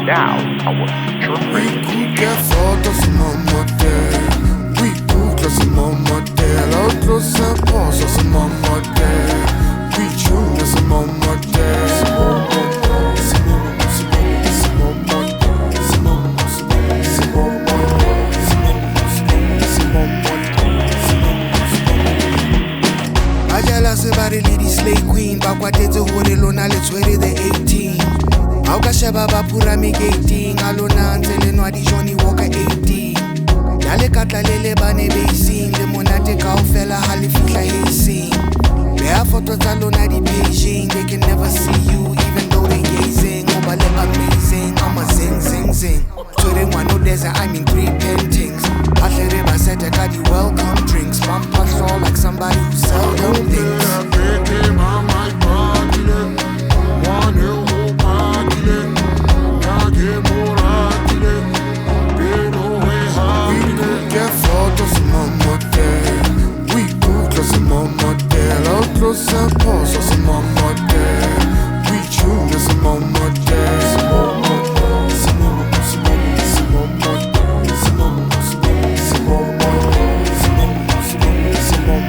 Now, our feature Get fotos in mon modèle. Oui, boucle c'est mon modèle. L'autre c'est pose c'est mon modèle. Oui, tune c'est mon modèle. C'est mon modèle. C'est mon modèle. C'est mon modèle. C'est mon modèle. C'est mon modèle. C'est mon modèle. Ajala sebari lady slay queen. Bakwatetse hore lona le tshwere the 18. How ka sheba ba pura me gating alona ntse le nwa dijoni walker 18 ya le katla le le bane basing le monate kaofela ha le fihla hazing beha photo tsa lona di Beijing they can never see you even though they gazing over le amazing I'm a zing zing zing tshwere ngwana o desa I'm in 3 paintings atlere ba sete ka di welcome drinks bumper floor like somebody who sell them things. C'est pose, c'est mon modèle. Oui, tune, c'est mon modèle. C'est mon modèle. C'est mon modèle. C'est mon modèle. C'est mon modèle. C'est mon modèle. C'est mon modèle. C'est mon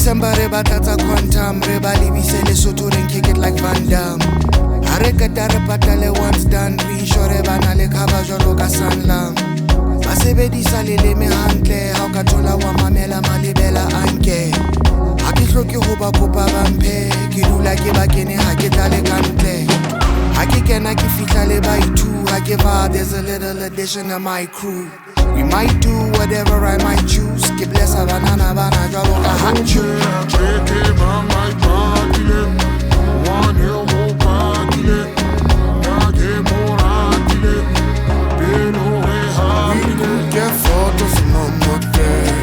Somebody batata quantum, reba libise le soto and kick it like Van Damme. Arekata repatale once done, re-shore bana le kaba jolo ka sanlam. Basebedisa le me hantle, how ka tola wa mamela malibela anke. Ha ke hloke ho ba kopa bampe, ke dula ke ba kene ha ke tla le kantle. Ha ke kena ke fihla le ba itu, ha ke va there's a little addition to my crew. We might do whatever I might choose. Ke blessa banana bana jalo ka hanchu. Get fotos c'est mon modèle.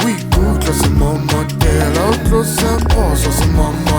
Oui, boucle c'est mon modèle. L'autre c'est pose c'est mon modèle.